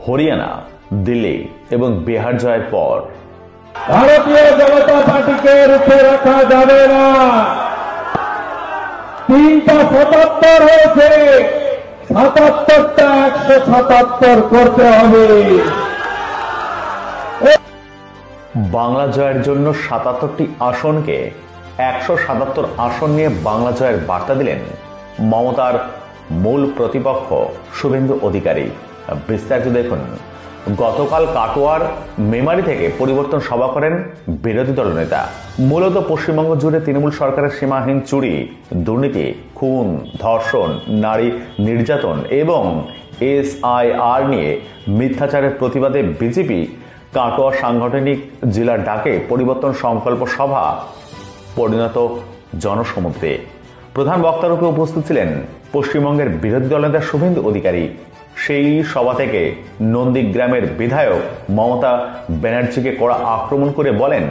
হরিয়ানা, দিল্লি এবং বিহার জয়ের পর ভারতীয় জনতা পার্টিকে রুখে রাখা যাবে না। 377 হয়েছে, 77টা 177 করতে হবে। বাংলা জয়ের জন্য 77টি আসনকে 177 আসন নিয়ে বাংলা জয়ের বার্তা দিলেন মমতার মূল প্রতিপক্ষ শুভেন্দু অধিকারী। বিস্তারিত দেখুন। গতকাল কাটোয়ার মেমারি থেকে পরিবর্তন সভা করেন বিরোধী দলনেতা। মূলত পশ্চিমবঙ্গ জুড়ে তৃণমূল সরকারের সীমাহীন চুরি, দুর্নীতি, খুন, ধর্ষণ, নারী নির্যাতন এবং SIR নিয়ে মিথ্যাচারের প্রতিবাদে বিজেপি কাটোয়া সাংগঠনিক জেলার ডাকে পরিবর্তন সংকল্প সভা পরিণত জনসমুদ্রে। প্রধান বক্তারূপে উপস্থিত ছিলেন পশ্চিমবঙ্গের বিরোধী দলনেতা শুভেন্দু অধিকারী। সেই সভা থেকে নন্দীগ্রামের বিধায়ক মমতা ব্যানার্জিকে কড়া আক্রমণ করে বলেন,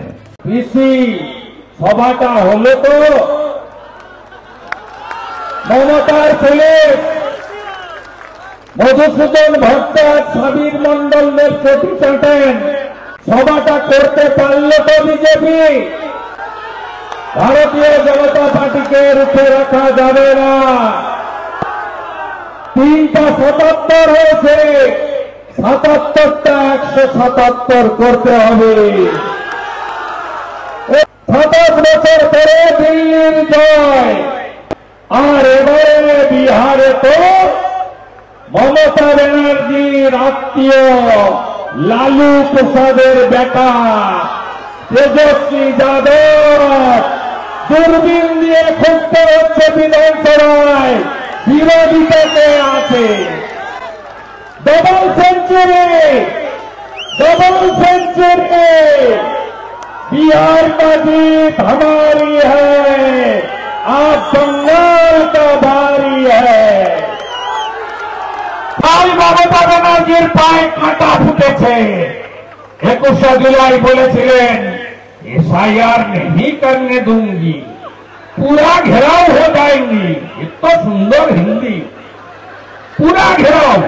সভাটা হলো তো মমতার ছেলে মধুসূদন ভট্টাচার্য, সাবির মন্ডলের প্রতি চাটেন, সভাটা করতে পারলে তো বিজেপি। ভারতীয় জনতা পার্টিকে রুখে রাখা যাবে না। 377 হয়েছে, 77টা 177 করতে হবে। 27 বছর পরে দিল্লির জয়, আর এবারে বিহারে তো মমতা ব্যানার্জির আত্মীয় লালু প্রসাদের বেটা তেজস্বী যাদব দূরবীন দিয়ে খুঁজতে হচ্ছে বিধানসভায় বিরোধীতে আছে। ডবল সেঞ্চুরি, बिहार का जीत हमारी है, आज बंगाल का बारी है। মমতা ব্যানার্জির পায়ে কাঁটা ফুটেছে। 21শে জুলাই বলেছিলেন SIR नहीं करने दूंगी, पूरा घेराव हो जाएंगी। इतना सुंदर हिंदी, पूरा घेराव,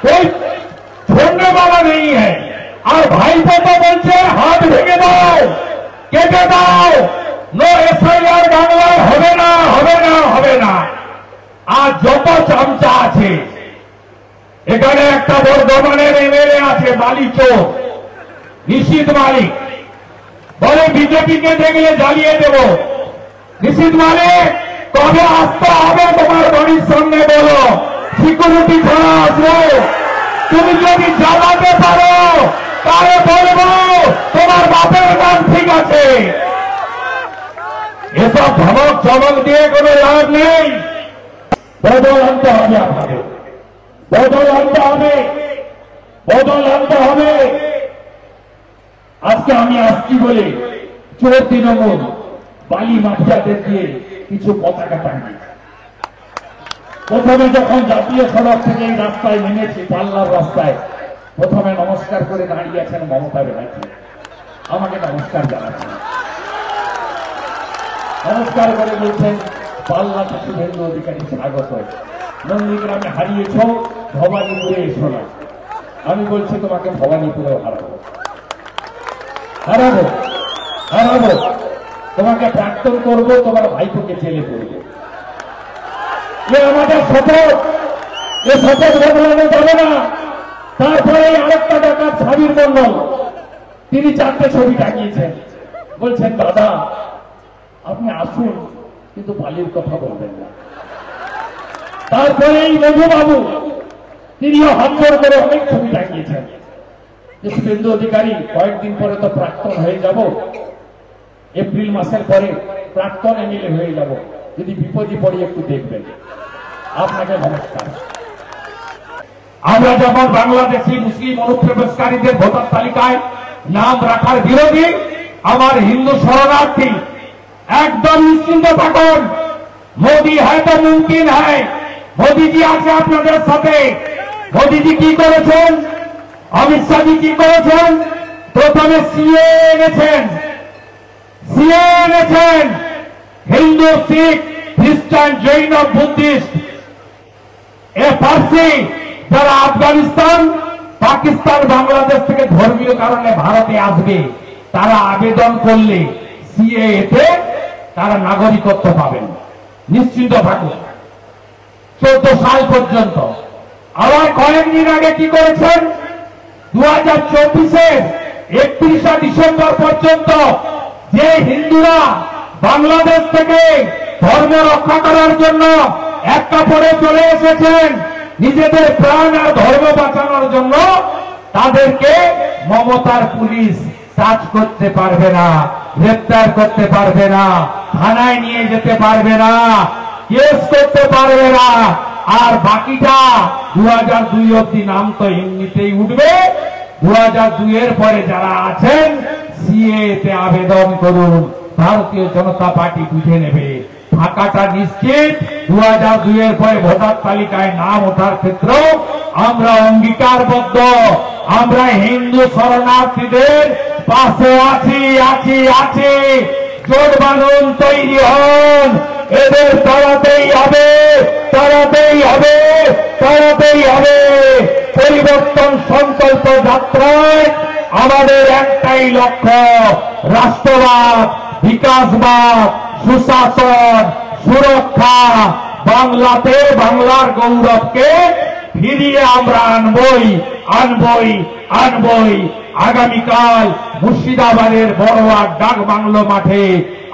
कोई छोड़ने वाला नहीं है। और भाई को तो बोलছে हाथ ভেঙে দাও, কেটে দাও, নো SIR বাংলায় হবে না, হবে না, হবে না। আর যত চামচা আছে, এখানে একটা বর্ধমানের MLA আছে বালিচোর নিশীথ মালিক, বলে বিজেপিকে দেখলে জ্বালিয়ে দেব। নিশীথ মালিক কবে আসতে হবে তোমার বাড়ির সামনে বলো, সিকিউরিটি ছাড়া আসবো। তুমি যদি জ্বালাতে পারো তাহলে বলবো তোমার বাপের নাম ঠিক আছে। এসব ধমক চমক দিয়ে কোনো লাভ নেই। বদল আনতে হবে, আপনাদের বদল আনতে হবে, বদল আনতে হবে। আজকে আমি আসছি বলে চোর তৃণমূল বালি মাফিয়াদের দিয়ে কিছু পতাকা টাঙিয়ে, প্রথমে যখন জাতীয় সড়ক থেকে এই রাস্তায় নেমেছি, পাল্লার রাস্তায়, প্রথমে নমস্কার করে দাঁড়িয়ে আছেন মমতা ব্যানার্জি, আমাকে নমস্কার জানাচ্ছেন। নমস্কার করে বলছেন পাল্লাতে শুভেন্দু অধিকারী স্বাগত, নন্দীগ্রামে হারিয়েছ, ভবানীপুরে এসো না। আমি বলছি তোমাকে ভবানীপুরেও হারাবো, হারাবো, হারাবো। তোমাকে প্রাক্তন করবো, তোমার ভাইপোকে জেলে করবো। এ আমাদের শপথ, এ শপথ বদলানো যাবে না। তারপরে আরেকটা ডাকাত সাবির মন্ডল, তিনি 4টে ছবি টাঙিয়েছেন, বলছেন দাদা আপনি আসুন কিন্তু বালির কথা বলবেন না। তারপরে এই মধুবাবু, তিনিও হাত জোর করে অনেক ছবি টাঙিয়েছেন যে শুভেন্দু অধিকারী কয়েকদিন পরে তো প্রাক্তন হয়ে যাব, এপ্রিল মাসের পরে প্রাক্তন MLA হয়ে যাব, যদি বিপদে পড়ি একটু দেখবেন। আপনাকে নমস্কার। আমরা যখন বাংলাদেশি মুসলিম অনুপ্রবেশকারীদের ভোটার তালিকায় নাম রাখার বিরোধী, আমার হিন্দু শরণার্থী একদম নিশ্চিন্ত থাকুন। মোদী হ্যায় তো মুমকিন হ্যায়, মোদীজি আছে আপনাদের সাথে। মোদীজি কি করেছেন, অমিত শাহজি কি করেছেন, প্রথমে সিএ এনেছেন, হিন্দু, শিখ, খ্রিস্টান, জৈন, বুদ্ধিস্ট, এ পার্সি যারা আফগানিস্তান, পাকিস্তান বাংলাদেশ থেকে ধর্মীয় কারণে ভারতে আসবে, তারা আবেদন করলে সিএএতে তারা নাগরিকত্ব পাবেন, নিশ্চিন্ত থাকুন। 14 সাল পর্যন্ত। আবার কয়েকদিন আগে কি করেছেন, 2024-এর 31শে ডিসেম্বর পর্যন্ত যে হিন্দুরা বাংলাদেশ থেকে ধর্ম রক্ষা করার জন্য এক কাপড়ে চলে এসেছেন নিজেদের প্রাণ আর ধর্ম বাঁচানোর জন্য, তাদেরকে মমতার পুলিশ টাচ করতে পারবে না, গ্রেপ্তার করতে পারবে না, থানায় নিয়ে যেতে পারবে না, কেস করতে পারবে না। আর বাকিটা 2002 অব্দি নাম তো এমনিতেই উঠবে। 2002-এর পরে যারা আছেন সিএতে আবেদন করুন, ভারতীয় জনতা পার্টি বুঝে নেবে। থাকাটা নিশ্চিত। 2002-এর পরে ভোটার তালিকায় নাম ওঠার ক্ষেত্রেও আমরা অঙ্গীকারবদ্ধ। আমরা হিন্দু শরণার্থীদের পাশে আছি। জোট বাঁধুন, তৈরি হন, এদের তাড়াতেই হবে। পরিবর্তন সংকল্প যাত্রায় আমাদের একটাই লক্ষ্য, রাষ্ট্রবাদ, বিকাশবাদ, সুশাসন, সুরক্ষা। বাংলাতে বাংলার গৌরবকে ফিরিয়ে আমরা আনবই। আগামীকাল মুর্শিদাবাদের বড়োয়ার ডাক বাংলো মাঠে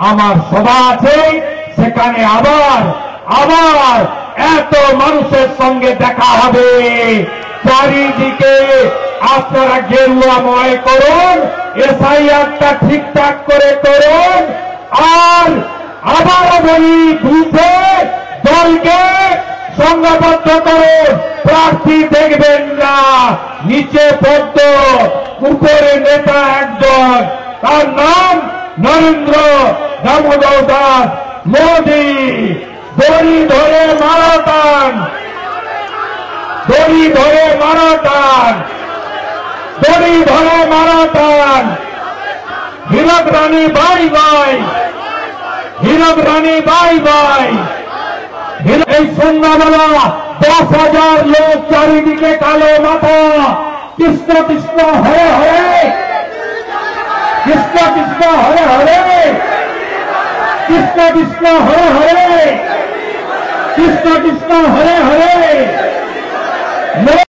আমার সভা আছে, সেখানে আবার এত মানুষের সঙ্গে দেখা হবে। চারিদিকে আপনারা গেরুয়াময় করুন, এসআইআরটা ঠিকঠাক করে করুন। আর আবারও বলি, বুথে দলকে সংঘবদ্ধ করুন। প্রার্থী দেখবেন না, নিচে পদ্ম, উপরে নেতা একজন, তার নাম নরেন্দ্র দামোদর দাস মোদী। দড়ি ধরে মারাটান, হীরক রানী বাই। এই সন্ধ্যাবেলা 10,000 লোক, চারিদিকে কালো মাথা, কৃষ্ণ কৃষ্ণ হরে হরে, কৃষ্ণ কৃষ্ণ হরে হরে, কৃষ্ণ কৃষ্ণ হরে হরে, কৃষ্ণ কৃষ্ণ হরে হরে।